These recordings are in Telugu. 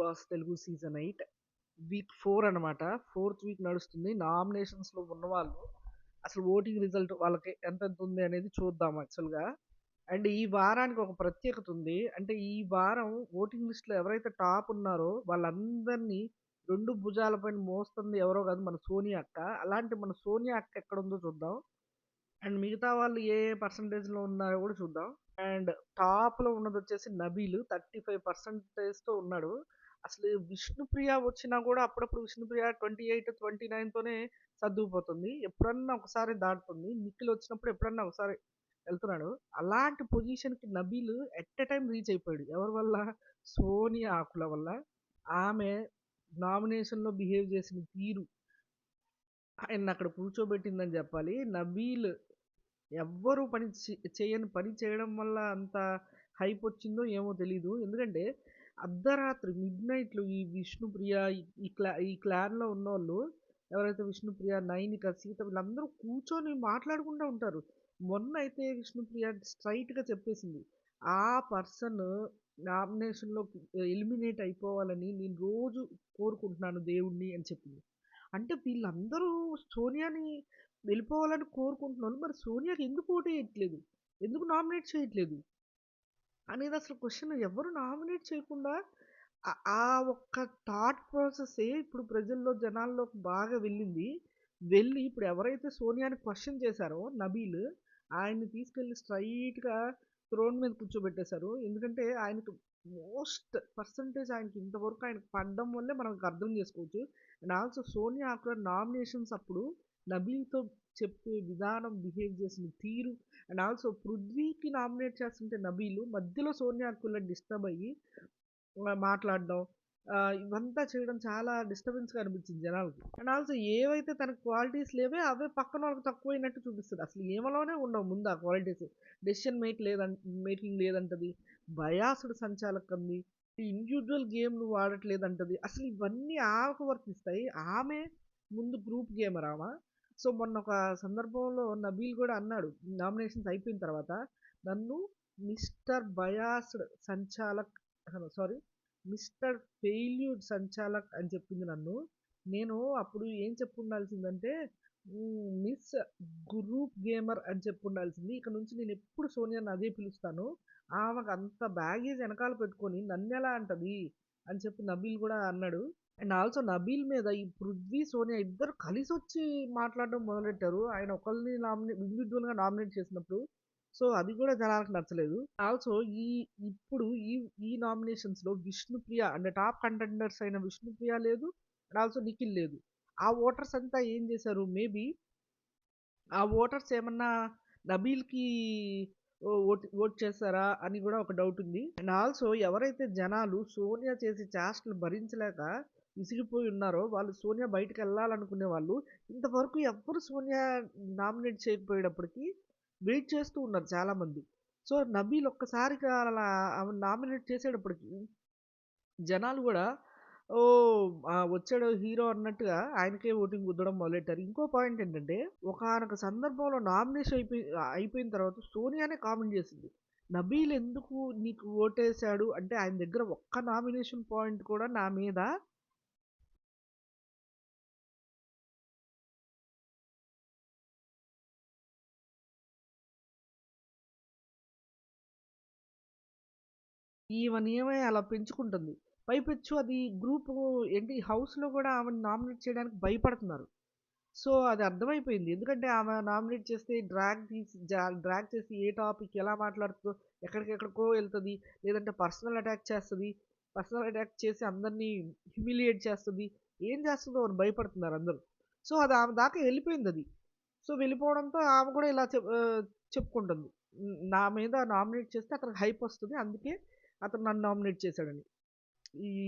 బాస్ తెలుగు సీజన్ 8 వీక్ 4 అనమాట. ఫోర్త్ వీక్ నడుస్తుంది. నామినేషన్స్‌లో ఉన్నవాళ్ళు అసలు ఓటింగ్ రిజల్ట్ వాళ్ళకి ఎంతెంత ఉంది అనేది చూద్దాం యాక్చువల్‌గా. అండ్ ఈ వారానికి ఒక ప్రత్యేకత ఉంది. అంటే ఈ వారం ఓటింగ్ లిస్ట్‌లో ఎవరైతే టాప్ ఉన్నారో వాళ్ళందరినీ 2 భుజాల పైన మోస్తుంది ఎవరో కాదు, మన సోనియా అక్క. అలాంటి మన సోనియా అక్క ఎక్కడుందో చూద్దాం. అండ్ మిగతా వాళ్ళు ఏ ఏ పర్సెంటేజ్‌లో ఉన్నారో కూడా చూద్దాం. అండ్ టాప్‌లో ఉన్నదొచ్చేసి నబీల్ 35% ఉన్నాడు. అసలు విష్ణుప్రియ వచ్చినా కూడా అప్పుడప్పుడు విష్ణుప్రియ 28, 29 తోనే సర్దుకుపోతుంది. ఎప్పుడన్నా ఒకసారి దాటుతుంది. నిఖిల్ వచ్చినప్పుడు ఎప్పుడన్నా ఒకసారి వెళ్తున్నాడు. అలాంటి పొజిషన్‌కి Nabeel at a time reach అయిపోయాడు. ఎవరి వల్ల? సోనియా ఆకుల వల్ల. ఆమె నామినేషన్‌లో బిహేవ్ చేసిన తీరు ఆయన్నక్కడ కూర్చోబెట్టిందని చెప్పాలి. నబీల్ ఎవ్వరు చేయని పని చేయడం వల్ల అంత హైప్ వచ్చిందో ఏమో తెలీదు. ఎందుకంటే అర్ధరాత్రి మిడ్‌నైట్‌లో ఈ విష్ణుప్రియ ఈ క్లాన్‌లో ఉన్నోళ్ళు ఎవరైతే విష్ణుప్రియ, నైనిక, సీత వీళ్ళందరూ కూర్చొని మాట్లాడుకుంటా ఉంటారు. మొన్నైతే విష్ణుప్రియ స్ట్రెయిట్‌గా చెప్పేసింది. ఆ పర్సన్ నామినేషన్‌లో ఎలిమినేట్ అయిపోవాలని నేను రోజు కోరుకుంటున్నాను దేవుడిని అని చెప్పింది. అంటే వీళ్ళందరూ సోనియాని వెళ్ళిపోవాలని కోరుకుంటున్నాను. మరి సోనియాకి ఎందుకు ఓటేయట్లేదు? ఎందుకు నామినేట్ చేయట్లేదు? అనేది అసలు క్వెషన్. ఎవరు నామినేట్ చేయకుండా ఆ ఒక్క థాట్ ప్రాసెసే ఇప్పుడు ప్రజల్లో జనాల్లోకి బాగా వెళ్ళింది. వెళ్ళి ఇప్పుడు ఎవరైతే సోనియాని క్వెషన్ చేశారో నబీల్, ఆయన్ని తీసుకెళ్ళి స్ట్రెయిట్‌గా థ్రోన్ మీద కూర్చోబెట్టేశారు. ఎందుకంటే ఆయనకి మోస్ట్ పర్సెంటేజ్ ఆయనకి ఇంతవరకు ఆయనకి పడడం వల్లే మనం అర్థం చేసుకోవచ్చు. And also Sonia after nominations అప్పుడు నబీల్‌తో చెప్పే విధానం, బిహేవ్ చేసిన తీరు అండ్ ఆల్సో పృథ్వీకి నామినేట్ చేస్తుంటే నబీల్ మధ్యలో సోనియా అక్కుల డిస్టర్బ్ అయ్యి మాట్లాడడం, ఇవంతా చేయడం చాలా డిస్టర్బెన్స్‌గా అనిపించింది జనాలకి. అండ్ ఆల్సో ఏవైతే తనకి క్వాలిటీస్ లేవో అవే పక్కన వాళ్ళకి తక్కువైనట్టు చూపిస్తది. అసలు ఈమెలోనే ఉండవు ముందు ఆ క్వాలిటీస్. డెసిషన్ మేకింగ్ లేదంటది. బయాస్డ్ సంచాలకంది. ఇండివిడ్యువల్ గేమ్ నువ్వు ఆడట్లేదంటది. అసలు ఇవన్నీ ఆమెకు వర్తిస్తాయి. ఆమె ముందు గ్రూప్ గేమర్ ఆమ. సో మొన్న ఒక సందర్భంలో నబీల్ కూడా అన్నాడు నామినేషన్స్ అయిపోయిన తర్వాత, నన్ను మిస్టర్ బయాస్డ్ సంచాలక్, సారీ, మిస్టర్ ఫెయిల్యూర్ సంచాలక్ అని చెప్పింది నన్ను. నేను అప్పుడు ఏం చెప్పుండాల్సిందంటే మిస్ గ్రూప్ గేమర్ అని చెప్పుండాల్సింది. ఇక నుంచి నేను ఎప్పుడు సోనియాని అదే పిలుస్తాను. ఆమెకు అంత బ్యాగేజ్ వెనకాల పెట్టుకొని నన్నెలా అంటది అని చెప్పి నబీల్ కూడా అన్నాడు. అండ్ ఆల్సో నబీల్ మీద ఈ పృథ్వీ, సోనియా ఇద్దరు కలిసి వచ్చి మాట్లాడడం మొదలెట్టారు. ఆయన ఒకళ్ళని ఇండివిజువల్గా నామినేట్ చేసినప్పుడు. సో అది కూడా జనాలకు నచ్చలేదు. ఆల్సో ఈ ఇప్పుడు ఈ ఈ నామినేషన్స్లో విష్ణుప్రియ అంటే టాప్ కంటెండర్స్ అయిన విష్ణుప్రియ లేదు. అండ్ ఆల్సో నిఖిల్ లేదు. ఆ ఓటర్స్ అంతా ఏం చేశారు? మేబీ ఆ ఓటర్స్ ఏమన్నా నబీల్‌కి ఓట్ చేస్తారా అని కూడా ఒక డౌట్ ఉంది. అండ్ ఆల్సో ఎవరైతే జనాలు సోనియా చేసే చేష్టలు భరించలేక విసిగిపోయి ఉన్నారో వాళ్ళు సోనియా బయటకెళ్ళాలనుకునే వాళ్ళు ఇంతవరకు ఎవ్వరు సోనియా నామినేట్ చేయకపోయేటప్పటికి వెయిట్ చేస్తూ ఉన్నారు చాలామంది. సో నబీల్ ఒక్కసారిగా అలా ఆమెను నామినేట్ చేసేటప్పటికి జనాలు గూడా ఓహ్! వచ్చాడు హీరో అన్నట్టుగా ఆయనకే ఓటింగ్ గుద్దడం మొదలెట్టారు. ఇంకో పాయింట్ ఏంటంటే, ఒకానొక సందర్భంలో నామినేషన్ అయిపోయిన తర్వాత సోనియానే కామెంట్ చేసింది. నబీల్ ఎందుకు నీకు ఓటేసాడు అంటే ఆయన దగ్గర ఒక్క నామినేషన్ పాయింట్ కూడా నా మీద ఈమె అలా పెంచుకుంటుంది. పైపెచ్చు అది గ్రూపు ఏంటి హౌస్‌లో గూడా ఆమెను నామినేట్ చేయడానికి భయపడుతున్నారు. సో, అది అర్థమైపోయింది. ఎందుకంటే ఆమె నామినేట్ చేస్తే డ్రాగ్ చేసి ఏ టాపిక్ ఎలా మాట్లాడుతదో, ఎక్కడికెక్కడికో ఎళ్తది. లేదంటే పర్సనల్ అటాక్ చేస్తది. పర్సనల్ అటాక్ చేసి అందరిని హ్యూమిలియేట్ చేస్తది. ఏం చేస్తదో అని భయపడుతున్నారు అందరూ. సో, అది ఆమె దాకా ఎళ్ళిపోయిందది. సో, వెళ్ళిపోవడంతో ఆమె కూడా ఇలా చెప్పుకుంటుంది. నా మీద నామినేట్ చేస్తే అతనికి హైప్ వస్తది. అందుకే అతను నన్ను నామినేట్ చేశాడని.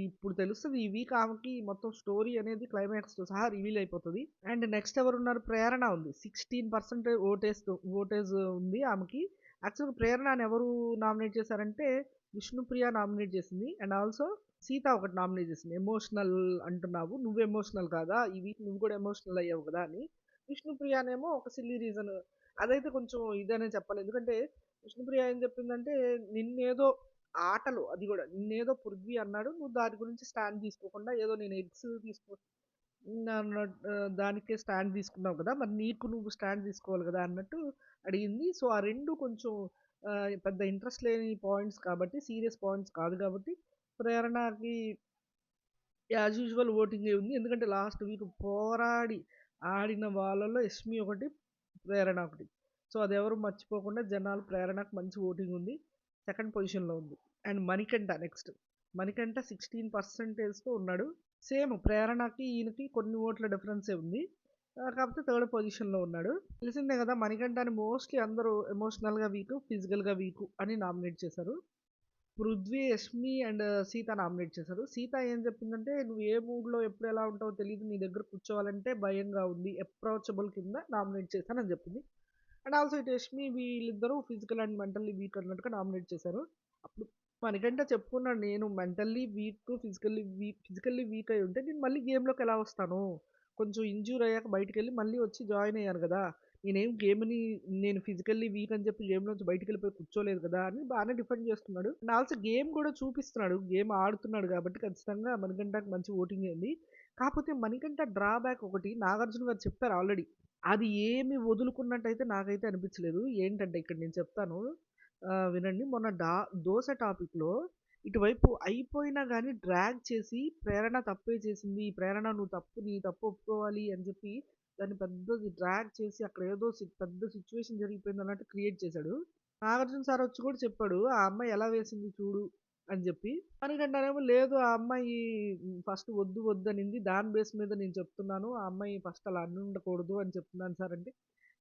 ఇప్పుడు తెలుస్తది ఈ వీక్ ఆమెకి మొత్తం స్టోరీ అనేది క్లైమాక్స్‌తో సహా రివీల్ అయిపోతది. అండ్ నెక్స్ట్ ఎవరున్నారు? ప్రేరణ ఉంది. 16% ఓటేజ్ ఉంది ఆమెకి. యాక్చువల్‌గా ప్రేరణని ఎవరు నామినేట్ చేశారంటే విష్ణుప్రియ నామినేట్ చేసింది. అండ్ ఆల్సో సీత ఒకటి నామినేట్ చేసింది. ఎమోషనల్ అంటున్నావు. నువ్వు ఎమోషనల్ కాదా? ఈ వీక్ నువ్వు కూడా ఎమోషనల్ అయ్యావు కదా! అని. విష్ణుప్రియనేమో ఒక సిల్లీ రీజన్. అదైతే కొంచెం ఇదనే చెప్పాలి. ఎందుకంటే విష్ణుప్రియ ఏం చెప్పిందంటే నిన్నేదో ఆటలు అది గూడా. నిన్నేదో 'పృథ్వీ' అన్నాడు. నువ్వు దాని గురించి స్టాండ్ తీసుకోకుండా ఏదో నేను ఎగ్స్ తీసుకో దానికే స్టాండ్ తీసుకున్నావు కదా! మరి నీకు నువ్వు స్టాండ్ తీసుకోవాలి గదా! అన్నట్టు అడిగింది. సో, ఆ 2 కొంచెం పెద్ద ఇంట్రెస్ట్ లేని పాయింట్స్ కాబట్టి, సీరియస్ పాయింట్స్ కాదు కాబట్టి, ప్రేరణకి యాజ్ యూజువల్ ఓటింగే ఉంది. ఎందుకంటే లాస్ట్ వీక్ పోరాడి ఆడిన వాళ్ళలో యష్మి ఒకటి, ప్రేరణ ఒకటి. సో, అదెవరు మర్చిపోకుండా జనాలు ప్రేరణకు మంచి ఓటింగ్ ఉంది. సెకండ్ పొజిషన్‌లో ఉంది. And Manikanta next. మణికంఠ 16%తో ఉన్నాడు. సేమ్ ప్రేరణకి, ఈయనకి కొన్ని ఓట్ల డిఫరెన్సే ఉంది. కాకపోతే థర్డ్ పొజిషన్‌లో ఉన్నాడు. తెలిసిందే గదా! మణికంఠని మోస్ట్‌లీ అందరూ ఎమోషనల్‌గా వీకు, ఫిజికల్‌గా వీకు అని నామినేట్ చేశారు. పృథ్వీ, యష్మి అండ్ సీత నామినేట్ చేశారు. సీత ఏం చెప్పిందంటే, "నువ్వు ఏ మూడ్‌లో ఎప్పుడు ఎలా ఉంటావో తెలీదు. నీ దగ్గర కూర్చోవాలంటే భయంగా ఉంది. అప్రోచబుల్ కింద నామినేట్ చేశానని" చెప్పింది. అండ్ ఆల్సో ఇటు యష్మి వీళ్ళిద్దరూ ఫిజికల్ అండ్ మెంటల్లీ వీక్ అన్నట్టుగా నామినేట్ చేశారు. అప్పుడు మనకంటే చెప్పుకున్నాడు, నేను మెంటల్లీ వీక్, ఫిజికల్లీ వీక్ అయి ఉంటే నేను మళ్ళీ గేమ్‌లోకి ఎలా వస్తాను? కొంచెం ఇంజ్యూర్ అయ్యాక బయటికెళ్ళి మళ్ళీ వచ్చి జాయిన్ అయ్యాను గదా! నేనేం గేమ్‌ని నేను ఫిజికల్లీ వీక్ అని చెప్పి గేమ్‌లోంచి బయటికెళ్ళిపోయి కూర్చోలేదు కదా! అని బానే డిఫెండ్ చేస్తున్నాడు. అండ్ ఆల్సో గేమ్ కూడా చూపిస్తున్నాడు. గేమ్ ఆడుతున్నాడు కాబట్టి ఖచ్చితంగా మణికంఠకి మంచి ఓటింగే ఉంది. కాకపోతే మణికంఠ డ్రాబ్యాక్ ఒకటి నాగార్జున గారు చెప్పారు ఆల్రెడీ. అది ఏమి వదులుకున్నట్టయితే నాకైతే అనిపించలేదు. ఏంటంటే ఇక్కడ నేను చెప్తాను. వినండి. మొన్న 'దోస' టాపిక్‌లో ఇటువైపు అయిపోయినా గాని డ్రాగ్ చేసి ప్రేరణ తప్పే చేసింది. ప్రేరణ నువ్వు తప్పు, నీ తప్పు ఒప్పుకోవాలి అని చెప్పి దాన్ని పెద్దది డ్రాగ్ చేసి అక్కడ ఏదో పెద్ద సిట్యుయేషన్ జరిగిపోయిందన్నట్టు క్రియేట్ చేశాడు. నాగార్జున సార్ వచ్చి కూడా చెప్పాడు. ఆ అమ్మాయి ఎలా వేసింది చూడు అని చెప్పి. మనకంటానేమో లేదు ఆ అమ్మాయి ఫస్ట్ వద్దు వద్దనింది. దాని బేస్ మీద నేను చెప్తున్నాను. ఆ అమ్మాయి ఫస్ట్ అలా అనుండకూడదు అని చెప్తున్నాను సార్ అంటే,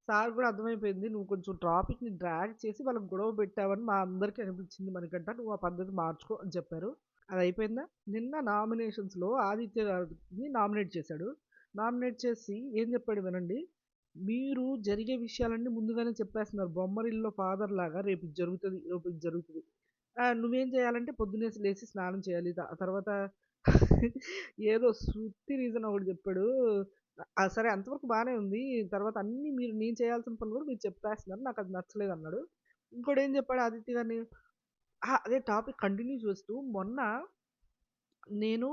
సార్ కూడా అర్థమైపోయింది. నువ్వు కొంచెం టాపిక్‌ని డ్రాగ్ చేసి వాళ్ళకి గొడవ పెట్టావని మా అందరికీ అనిపించింది మణికంఠ. నువ్వు ఆ పద్ధతి మార్చుకో అని చెప్పారు. అది అయిపోయిందా? నిన్న నామినేషన్స్‌లో ఆదిత్య గారిని నామినేట్ చేశాడు. నామినేట్ చేసి ఏం చెప్పాడు వినండి. మీరు జరిగే విషయాలన్నీ ముందుగానే చెప్పేస్తున్నారు. బొమ్మరిల్లులో ఫాదర్ లాగా రేపు ఇది జరుగుతది, రేపు ఇది జరుగుతది. నువ్వేం చేయాలంటే పొద్దున్నే లేసి స్నానం చేయాలి. తర్వాత ఏదో సుత్తి రీజన్ ఒకటి చెప్పాడు. సరే అంతవరకు బానే ఉంది. తర్వాత అన్నీ నేను చేయాల్సిన పనులు కూడా మీరు చెప్పేస్తున్నారు. నాకది నచ్చలేదన్నాడు. ఇంకోటేం చెప్పాడు ఆదిత్య గారిని అదే టాపిక్ కంటిన్యూ చేస్తూ మొన్న నేను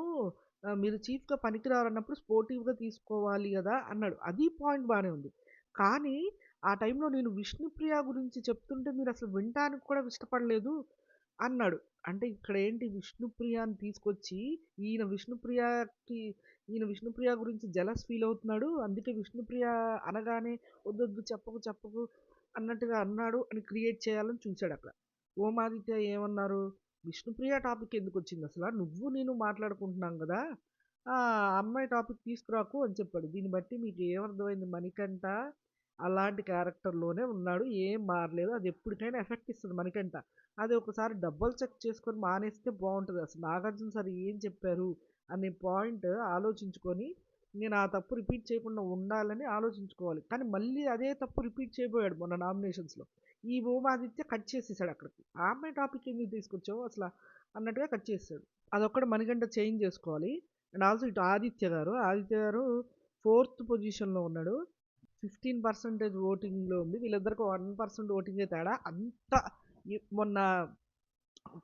మీరు చీఫ్‌గా పనికిరారన్నప్పుడు స్పోర్టివ్‌గా తీసుకోవాలి గదా! అన్నాడు. అది పాయింట్ బానే ఉంది. కానీ ఆ టైంలో నేను విష్ణుప్రియ గురించి చెప్తుంటే మీరసలు వినటానికి కూడా ఇష్టపడలేదు అన్నాడు. అంటే ఇక్కడేంటి విష్ణుప్రియని తీసుకొచ్చి ఈయన విష్ణుప్రియకి ఈయన విష్ణుప్రియ గురించి జెలస్ ఫీల్ అవుతున్నాడు. అందుకే విష్ణుప్రియ అనగానే వద్దొద్దు చెప్పకు చెప్పకు అన్నట్టుగా అన్నాడు అని క్రియేట్ చేయాలని చూసాడక్కడ. ఓమాదిత్య ఏమన్నారు? విష్ణుప్రియ టాపిక్ ఎందుకొచ్చిందసల? నువ్వు నేను మాట్లాడుకుంటున్నాం గదా! ఆ అమ్మాయి టాపిక్ తీసుకురాకు అని చెప్పాడు. దీన్ని బట్టి మీకు ఏమర్థమైంది? మణికంఠ అలాంటి క్యారెక్టర్‌లోనే ఉన్నాడు. ఏం మారలేదు. అది ఎప్పటికైనా ఎఫెక్ట్ ఇస్తది మణికంఠ. అది ఒకసారి డబుల్ చెక్ చేసుకొని మానేస్తే బావుంటది. అసలు నాగార్జున సార్ ఏం చెప్పారు అనే పాయింట్ ఆలోచించుకొని, నేను ఆ తప్పు రిపీట్ చేయకుండా ఉండాలని ఆలోచించుకోవాలి. కానీ మళ్ళీ అదే తప్పు రిపీట్ చేయబోయాడు మొన్న నామినేషన్స్‌లో. ఈ భూమాదిత్య కట్ చేసేసాడు అక్కడికి. ఆ అమ్మాయి టాపిక్ ఎందుకు తీసుకొచ్చావు అసల అన్నట్టుగా కట్ చేసేసాడు. అదొక్కటి మణికంఠ చేంజ్ చేసుకోవాలి. అండ్ ఆల్సో ఇటు ఆదిత్య గారు ఫోర్త్ పొజిషన్‌లో ఉన్నాడు. 15% ఓటింగ్‌లో ఉంది. వీళ్ళిద్దరికి 1% ఓటింగే తేడా. అంత మొన్న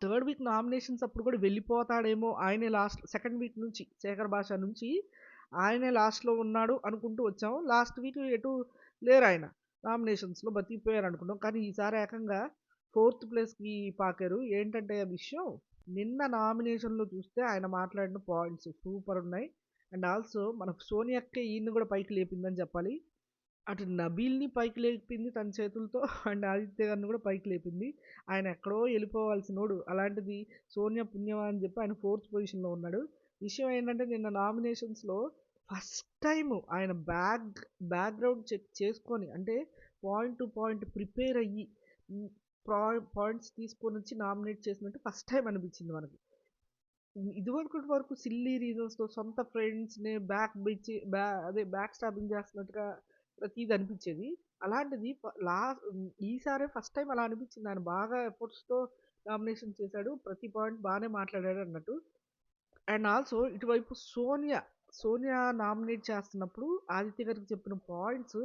థర్డ్ వీక్ నామినేషన్స్ అప్పుడు కూడా వెళ్ళిపోతాడేమో ఆయనే లాస్ట్ సెకండ్ వీక్ నుంచి శేఖర్ భాష నుంచి ఆయనే లాస్ట్‌లో ఉన్నాడు అనుకుంటూ వచ్చాము. లాస్ట్ వీక్ ఎటు లేరు ఆయన. నామినేషన్స్‌లో బతికిపోయారు అనుకున్నాం. కానీ ఈసారి ఏకంగా ఫోర్త్ ప్లేస్‌కి పాకారు. ఏంటంటే ఆ విషయం నిన్న నామినేషన్‌లో చూస్తే ఆయన మాట్లాడిన పాయింట్స్ సూపర్ ఉన్నాయి. అండ్ ఆల్సో మన సోనియా అక్కే ఈయన్ని కూడా పైకి లేపిందని చెప్పాలి. అటు నబీల్‌ని పైకి లేపింది తన చేతులతో అండ్ ఆదిత్య గారిని కూడా పైకి లేపింది. ఆయన ఎక్కడో ఎళ్ళిపోవాల్సినోడు. అలాంటిది సోనియా పుణ్యమా అని చెప్పి ఆయన ఫోర్త్ పొజిషన్‌లో ఉన్నాడు. విషయం ఏంటంటే నిన్న నామినేషన్స్‌లో ఫస్ట్ టైమ్ ఆయన బ్యాక్‌గ్రౌండ్ చెక్ చేసుకొని అంటే పాయింట్ టు పాయింట్ ప్రిపేర్ అయ్యి హ్మ్, పాయింట్స్ తీసుకొనొచ్చి నామినేట్ చేసినట్టు ఫస్ట్ టైమ్ అనిపించింది మనకి. ఇదివరకటి వరకు సిల్లీ రీజన్స్‌తో సొంత ఫ్రెండ్స్‌ని బ్యాక్ స్టాబింగ్ చేస్తున్నట్టుగా ప్రతీది అనిపించేది. అలాంటిది ఈసారే ఫస్ట్ టైమ్ అలా అనిపించింది. ఆయన బాగా ఎఫర్ట్స్‌తో నామినేషన్ చేశాడు. ప్రతి పాయింట్ బానే మాట్లాడాడు అన్నట్టు. అండ్ ఆల్సో ఇటువైపు సోనియా నామినేట్ చేస్తున్నప్పుడు ఆదిత్య గారికి చెప్పిన పాయింట్స్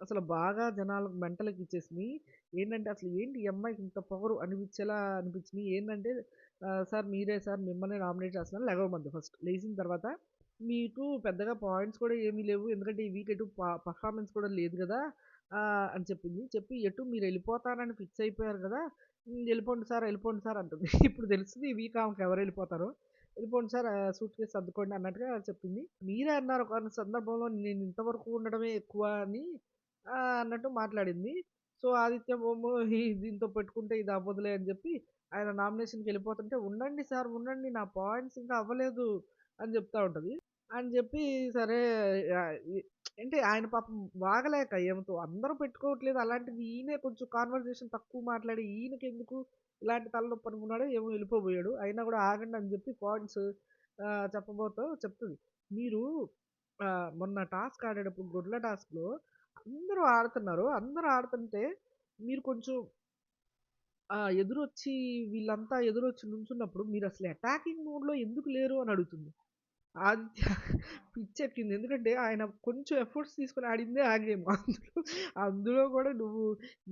అసలు బాగా జనాలకు మెంటలెక్కిచ్చేసినియి. ఏంటంటే అసలు ఏంటి ఈ అమ్మాయికి ఇంత పొగరు అనిపించేలా అనిపించినియి. ఏంటంటే సార్ మీరే సార్ మిమ్మల్నే నామినేట్ చేస్తున్నాను లెగవమంది ఫస్ట్. లేచిన తర్వాత మీకు పెద్దగా పాయింట్స్ కూడా ఏమీ లేవు. ఎందుకంటే ఈ వీక్ ఎటు పర్ఫార్మెన్స్ కూడా లేదు గదా! అని చెప్పింది. చెప్పి ఎటు మీరెళ్ళిపోతారని ఫిక్స్ అయిపోయారు గదా! ఎళ్ళిపోండి సార్ అంటుంది. ఇప్పుడు తెలుస్తుంది ఈ వీక్ ఆమెకి ఎవరెళ్ళిపోతారో. ఎళ్ళిపోండి సార్ సూట్‌కేస్ సర్దుకోండి అన్నట్టుగా చెప్పింది. మీరే అన్నారు ఒకానొక సందర్భంలో నేను ఇంతవరకు ఉండడమే ఎక్కువ అని అన్నట్టు మాట్లాడింది. సో, ఆదిత్య ఏమో దీంతో పెట్టుకుంటే ఇది అవ్వదులే అని జెప్పి ఆయన నామినేషన్‌కెళ్ళిపోతుంటే, "ఉండండి సార్ ఉండండి నా పాయింట్స్ ఇంకా అవ్వలేదు" అని జెప్తా ఉంటది. అని జెప్పి సరే ఈ అంటే ఆయన పాపం వాగలేక ఈమెతో అందరూ పెట్టుకోవట్లేదు. అలాంటిది ఈయనే కొంచెం కాన్వర్జేషన్ తక్కువ మాట్లాడి ఈయనకెందుకు ఇలాంటి తలనొప్పి అనుకున్నాడో ఏమో వెళ్ళిపోబోయాడు. అయినా గూడా ఆగండి అని జెప్పి పాయింట్స్ చెప్పబోతూ చెప్తది. మీరు మొన్న టాస్క్ ఆడేటప్పుడు గొర్రెల టాస్క్‌లో అందరూ ఆడుతున్నారు. అందరూ ఆడుతుంటే మీరు కొంచెం ఎదురొచ్చి వీళ్ళంతా ఎదురొచ్చి నుంచున్నప్పుడు మీరసలు అటాకింగ్ మోడ్‌లో ఎందుకు లేరు అని అడుగుతుంది. ఆదిత్య పిచ్చెక్కింది. ఎందుకంటే ఆయన కొంచెం ఎఫర్ట్స్ తీసుకొని ఆడిందే ఆ గేమ్. అందులో కూడా నువ్వు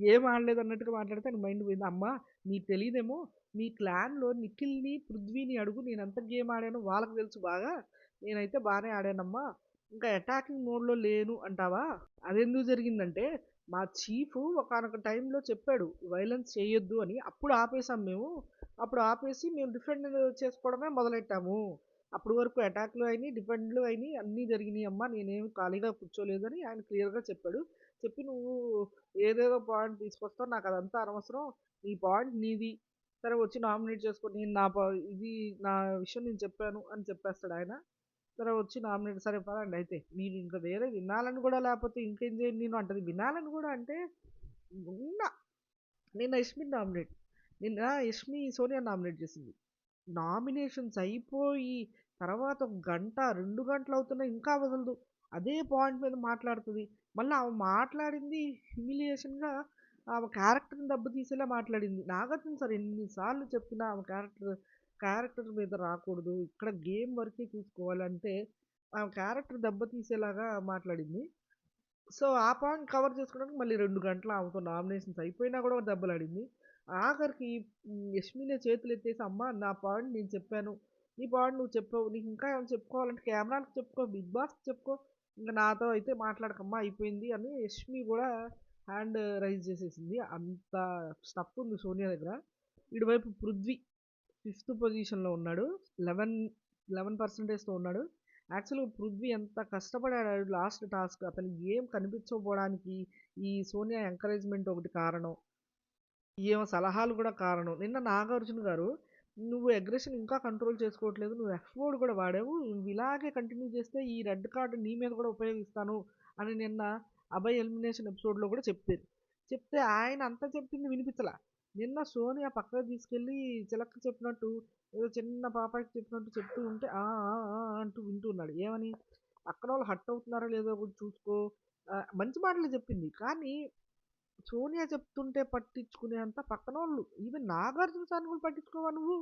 ఏం ఆడలేదన్నట్టుగా మాట్లాడితే ఆయన మైండ్ పోయింది. అమ్మా నీకు తెలీదేమో మీ క్లాన్‌లో నిఖిల్‌ని, పృథ్వీని అడుగు నేనెంత గేమ్ ఆడానో వాళ్ళకి తెలుసు బాగా. నేనైతే బానే ఆడానమ్మా. ఇంకా అటాకింగ్ మోడ్‌లో లేను అంటావా? అదెందుకు జరిగిందంటే మా చీఫు ఒకానొక టైంలో చెప్పాడు వైలెన్స్ చేయొద్దు అని. అప్పుడు ఆపేసాం మేము. అప్పుడు ఆపేసి మేము డిఫెండ్ చేసుకోవడమే మొదలెట్టాము. అప్పటి వరకు అటాక్‌లు అయినియి, డిఫెండ్‌లు అయినియి అన్నీ జరిగినియమ్మా. నేనేమి ఖాళీగా కూర్చోలేదని ఆయన క్లియర్‌గా చెప్పాడు. చెప్పి నువ్వు ఏదేదో పాయింట్ తీసుకొస్తావు నాకదంతా అనవసరం. నీ పాయింట్ నీది. సరే వచ్చి నామినేట్ చేసుకో. నేను ఇది నా విషయం నేను చెప్పాను అని చెప్పేస్తాడాయన. సరే వచ్చి నామినేట్ సరే పదండి అయితే. మీరు ఇంక వేరే వినాలని గూడా లేపోతే ఇంకేం జేయను నేను అంటది. వినాలని గూడా అంటే ఉన్న నిన్న యష్మిని నామినేట్ నిన్న యష్మి సోనియాని నామినేట్ చేసింది. నామినేషన్స్ అయిపోయి తర్వాత ఒక గంట, 2 గంటలవుతున్నా ఇంకా వదలదు. అదే పాయింట్ మీద మాట్లాడుతది. మళ్ళా ఆమె మాట్లాడింది హ్యూమిలియేషన్‌గా ఆమె క్యారెక్టర్‌ని దెబ్బతీసేలా మాట్లాడింది. నాగార్జున సార్ ఎన్ని సార్లు చెప్పినా ఆమె క్యారెక్టర్ మీద రాకూడదు. ఇక్కడ గేమ్ వరకే చూసుకోవాలంటే ఆమె క్యారెక్టర్ దెబ్బతీసేలాగా మాట్లాడింది. సో, ఆ పాయింట్ కవర్ చేసుకోవడానికి మళ్ళీ 2 గంటలు ఆమెతో నామినేషన్స్ అయిపోయినా గూడా దెబ్బలాడింది. ఆఖరికి యష్మినే చేతులెత్తేసి, "అమ్మ నా పాయింట్ నేను చెప్పాను. నీ పాయింట్ నువ్వు చెప్పావు. నీకు ఇంకా ఏమైనా చెప్పుకోవాలంటే కెమెరాకి చెప్పుకో, బిగ్ బాస్‌కి చెప్పుకో. ఇంక నాతో అయితే మాట్లాడకమ్మా అయిపోయింది" అని యష్మి గూడా హ్యాండ్ రైజ్ చేసేసింది. అంత స్టఫ్ ఉంది సోనియా దగ్గర. ఇటువైపు పృథ్వీ ఫిఫ్త్ పొజిషన్‌లో ఉన్నాడు. 11% ఉన్నాడు. యాక్చువల్‌గా పృథ్వీ ఎంత కష్టపడాడు లాస్ట్ టాస్క్. అతనికి ఏం కనిపించకపోవడానికి ఈ సోనియా ఎంకరేజ్‌మెంట్ ఒకటి కారణం. ఈమె సలహాలు కూడా కారణం. నిన్న నాగార్జున గారు "నువ్వు అగ్రెషన్ ఇంకా కంట్రోల్ చేసుకోవట్లేదు. నువ్వు ఎఫ్ వర్డ్ కూడా వాడావు. నువ్వు ఇలాగే కంటిన్యూ చేస్తే ఈ రెడ్ కార్డ్ నీ మీద కూడా ఉపయోగిస్తాను" అని నిన్న అభయ్ ఎలిమినేషన్ ఎపిసోడ్‌లో కూడా చెప్పారు. చెప్తే ఆయన అంతా చెప్పింది వినిపించలా. నిన్న సోనియా పక్కకు తీసుకెళ్ళి చిలక చెప్పినట్టు ఏదో చిన్న పాపాయికి చెప్పినట్టు చెప్తూ ఉంటే ఆ! ఆ! ఆ! అంటూ వింటున్నాడు. ఏమని? పక్కనోళ్ళు హర్ట్ అవుతున్నారో లేదో కూడా చూసుకో. మంచి మాటలే చెప్పింది. కానీ సోనియా చెప్తుంటే పట్టించుకునేంత పక్కనోళ్ళు ఈవెన్ నాగార్జున సార్‌ని కూడా పట్టించుకోవా నువ్వు?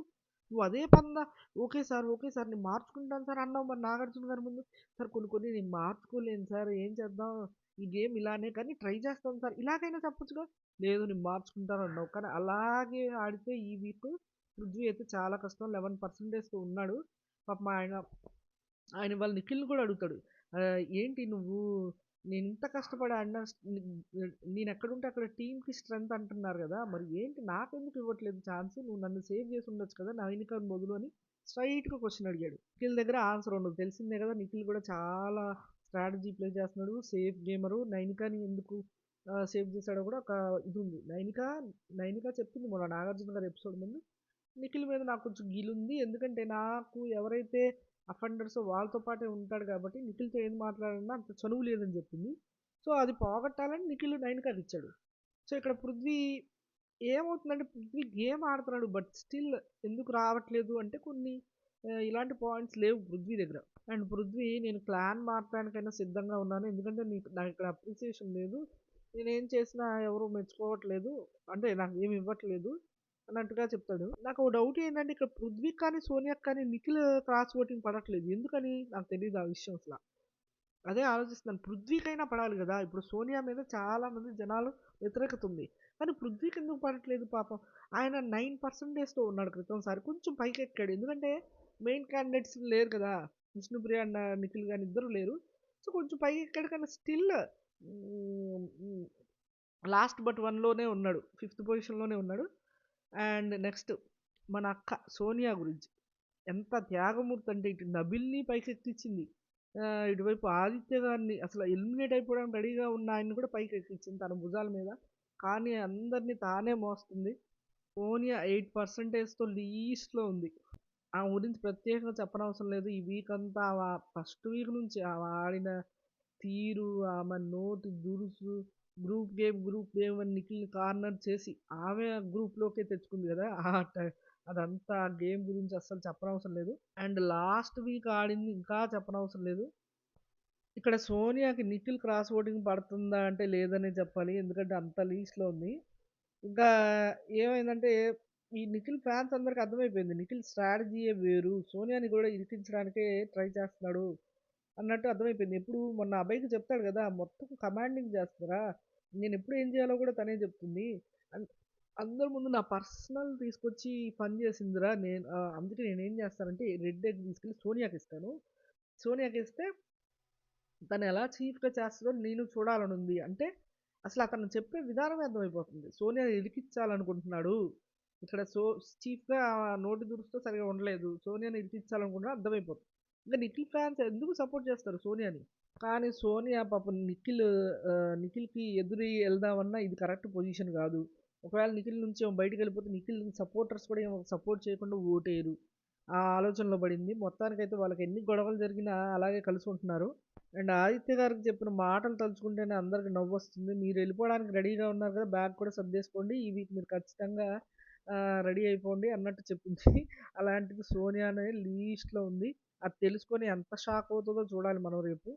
నువ్వు అదే పనిలా ఓకే సార్, ఓకే సార్ నేను మార్చుకుంటాను సార్ అన్నావు మరి నాగార్జున గారి ముందు. సార్ కొన్ని కొన్ని నేను మార్చుకోలేను సార్ ఏం చేద్దాం? ఈ గేమ్ ఇలానే కానీ ట్రై చేస్తాను సార్. ఇలాగైనా చెప్పొచ్చుగా. లేదు నేను మార్చుకుంటాను అన్నావు. కానీ అలాగే ఆడితే ఈ వీక్ పృథ్వీ అయితే చాలా కష్టం. 11%తో ఉన్నాడు. పాపం ఆయన వాళ్ళ నిఖిల్‌ని కూడా అడుగుతాడు. ఏంటి నువ్వు నేనింత కష్టపడి ఆడినా నేనెక్కడుంటే అక్కడ టీమ్‌కి స్ట్రెంత్ అంటున్నారు గదా! మరి ఏంటి నాకెందుకు ఇవ్వట్లేదు ఛాన్స్? నువ్వు నన్ను సేవ్ చేసి ఉండొచ్చు కదా! నైనికాని బదులు అని స్ట్రెయిట్‌గా క్వెషన్ అడిగాడు. నిఖిల్ దగ్గర ఆన్సర్ ఉండదు. తెలిసిందే గదా! నిఖిల్ కూడా చాలా స్ట్రాటజీ ప్లే చేస్తున్నాడు. Safe gamer. నైనికాని ఎందుకు సేవ్ చేసాడో కూడా ఒక ఇదుంది. నైనిక చెప్పింది మొన్న నాగార్జున గారి ఎపిసోడ్ ముందు. నిఖిల్ మీద నాకు కొంచెం గిలుంది. ఎందుకంటే నాకు ఎవరైతే అఫెండర్సో వాళ్ళతో పాటే ఉంటాడు కాబట్టి నిఖిల్‌తో ఏది మాట్లాడినా అంత చనువు లేదని చెప్పింది. సో, అది పోగొట్టాలని నిఖిల్ 9 ఇచ్చాడు. సో, ఇక్కడ పృథ్వీ ఏమవుతుందంటే పృథ్వీ గేమ్ ఆడుతున్నాడు. బట్ స్టిల్ ఎందుకు రావట్లేదు అంటే కొన్ని ఇలాంటి పాయింట్స్ లేవు పృథ్వీ దగ్గర. అండ్ పృథ్వీ నేను క్లాన్ మారటానికైనా సిద్ధంగా ఉన్నాను. ఎందుకంటే నాకిక్కడ అప్రిసియేషన్ లేదు. నేనేం చేసినా ఎవరు మెచ్చుకోవట్లేదు. అంటే నాకేమి ఇవ్వట్లేదు అన్నట్టుగా చెప్తాడు. నాకు ఓ డౌట్ ఏంటంటే ఇక్కడ పృథ్వీకి కానీ, సోనియాకి కానీ నిఖిల్ క్రాస్ ఓటింగ్ పడట్లేదు. ఎందుకని? నాకు తెలీదు ఆ విషయం అసల. అదే ఆలోచిస్తున్నాను. పృథ్వీకైనా పడాలి గదా! ఇప్పుడు సోనియా మీద చాలా మంది జనాలు వ్యతిరేకత ఉంది. కానీ పృథ్వీకి ఎందుకు పడట్లేదు పాపం. ఆయన 9%తో ఉన్నాడు క్రితంసారి. కొంచెం పైకెక్కాడు. ఎందుకంటే మెయిన్ క్యాండిడేట్స్ లేరు కదా! విష్ణుప్రియ అండ్ నిఖిల్ గాని ఇద్దరు లేరు. సో, కొంచెం పైకెక్కాడు కానీ స్టిల్ హ్మ్. హ్మ్. లాస్ట్ బట్ వన్‌లోనే ఉన్నాడు. ఫిఫ్త్ పొజిషన్‌లోనే ఉన్నాడు. అండ్ నెక్స్ట్ మన అక్క సోనియా గురించి. ఎంత త్యాగమూర్తి అంటే ఇటు నబిల్‌ని పైకెక్కిచ్చింది. ఇటువైపు ఆదిత్య గారిని అసలు ఎలిమినేట్ అయిపోవడానికి రెడీగా ఉన్న ఆయన్ని కూడా పైకెక్కిచ్చింది తన భుజాల మీద. కానీ అందరిని తానే మోస్తుంది. సోనియా 8%తో లీస్ట్‌లో ఉంది. ఆమె గురించి ప్రత్యేకంగా చెప్పనవసరం లేదు. ఈ వీక్ అంతా ఫస్ట్ వీక్ నుంచి ఆమె ఆడిన తీరు, ఆమె నోటి దురుసు, గ్రూప్ గేమ్ అని నిఖిల్‌ని కార్నర్ చేసి, ఆమె గ్రూప్‌లోకే తెచ్చుకుంది గదా! ఆ అదంతా ఆ గేమ్ గురించి అస్సలు చెప్పనవసరం లేదు. అండ్ లాస్ట్ వీక్ ఆడింది ఇంకా చెప్పనవసరం లేదు. ఇక్కడ సోనియాకి నిఖిల్ క్రాస్ ఓటింగ్ పడుతుందా అంటే లేదనే చెప్పాలి. ఎందుకంటే అంత లీస్ట్‌లో ఉంది. ఇంకా ఏమైందంటే ఈ నిఖిల్ ఫ్యాన్స్ అందరికి అర్థమైపోయింది. నిఖిల్ స్ట్రాటజీయే వేరు. సోనియాని గూడా ఇరికించడానికే ట్రై చేస్తున్నాడు అన్నట్టు అర్థమైపోయింది. ఎప్పుడు మొన్న అభయ్‌కి చెప్తాడు గదా! మొత్తం కమాండింగ్ చేస్తదిరా. నేనెప్పుడు ఏం చేయాలో కూడా తనే చెప్తుంది. అన్ అందరి ముందు నా పర్సనల్ తీసుకొచ్చి పని చేసిందిరా. అందుకే నేనేం చేస్తానంటే రెడ్ ఎగ్ తీసుకెళ్ళి సోనియాకిస్తాను. సోనియాకిస్తే తనెలా చీఫ్‌గా చేస్తదో నేను చూడాలనుంది. అంటే అసలతను చెప్పే విధానమే అర్థమైపోతుంది. సోనియాని ఇరికిచ్చాలనుకుంటున్నాడు. ఇక్కడ చీఫ్‌గా నోటి దురుసుతో సరిగ్గా ఉండలేదు. సోనియాని ఇరికిచ్చాలనుకుంటున్నాడు అర్థమైపోతుంది. ఇంక నిఖిల్ ఫ్యాన్స్ ఎందుకు సపోర్ట్ చేస్తారు సోనియాని. కానీ సోనియా పాపం నిఖిల్‌కి ఎదురు ఎళ్దామన్నా ఇది కరెక్ట్ పొజిషన్ గాదు. ఒకవేళ నిఖిల్ నుంచి ఆమె బయటికెళ్ళిపోతే నిఖిల్ సపోర్టర్స్ కూడా ఈమెకు సపోర్ట్ చేయకుండా ఓటేయరు. ఆ ఆలోచనలో పడింది. మొత్తానికైతే వాళ్ళకి ఎన్ని గొడవలు జరిగినా అలాగే కలిసుంటున్నారు. అండ్ ఆదిత్య గారికి చెప్పిన మాటలు తలుచుకుంటేనే అందరికి నవ్వొస్తుంది. మీరు వెళ్ళిపోవడానికి రెడీగా ఉన్నారు కదా! బ్యాగ్ కూడా సర్దేసుకోండి. ఈ వీక్ మీరు ఖచ్చితంగా రెడీ అయిపోండి అన్నట్టు చెప్పింది. అలాంటిది సోనియానే లీస్ట్‌లో ఉంది. అది తెలుసుకొని ఎంత షాక్ అవుతదో చూడాలి మనం రేపు.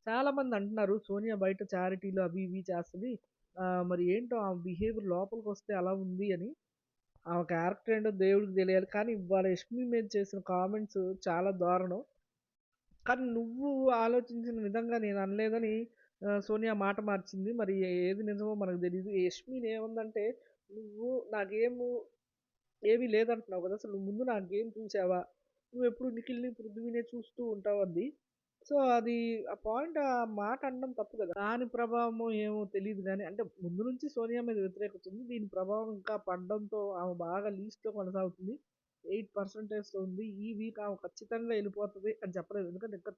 చాలామంది అంటున్నారు సోనియా బయట చారిటీలు అవి ఇవి చేస్తది. మరి ఏంటో ఆమె బిహేవియర్ లోపలికొస్తే అలా ఉంది అని. ఆమె క్యారెక్టర్ ఏంటో దేవుడికి తెలియాలి. కానీ ఇవాళ యష్మి మీద చేసిన కామెంట్స్ చాలా దారుణం. కానీ నువ్వు ఆలోచించిన విధంగా నేను అనలేదని సోనియా మాట మార్చింది. మరి ఏది నిజమో మనకు తెలీదు. యష్మిని ఏమందంటే, "నువ్వు నా గేము ఏమీ లేదంటున్నావు కదా! అసలు నువ్వు ముందు నా గేమ్ చూసావా? నువ్వెప్పుడు నిఖిల్‌ని, పృథ్వీనే చూస్తూ ఉంటావు" అంది. సో, అది ఆ మాట అనడం తప్పు కదా! దాని ప్రభావమో ఏమో తెలీదు గానీ, అంటే ముందు నుంచి సోనియా మీద వ్యతిరేకత ఉంది. దీని ప్రభావం ఇంకా పడడంతో ఆమె బాగా లీస్ట్‌లో కొనసాగుతుంది. 8%తో ఉంది. ఈ వీక్ ఆమె ఖచ్చితంగా ఎళ్ళిపోతది అని చెప్పలేము. ఎందుకంటే ఇంకా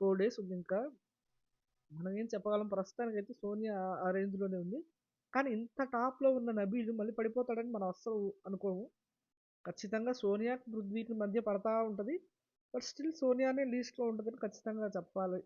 4 డేస్ ఉంది ఇంకా. మనం ఏం చెప్పగలం ప్రస్తుతానికైతే సోనియా ఆ రేంజ్‌లోనే ఉంది. కానీ ఇంత టాప్‌లో ఉన్న నబీల్ మళ్ళీ పడిపోతాడని మనం అస్సలు అనుకోము. ఖచ్చితంగా సోనియాకి, పృథ్వీకి మధ్య పడతా ఉంటది. బట్ స్టిల్ సోనియానే లీస్ట్‌లో ఉంటదని ఖచ్చితంగా చెప్పాలి.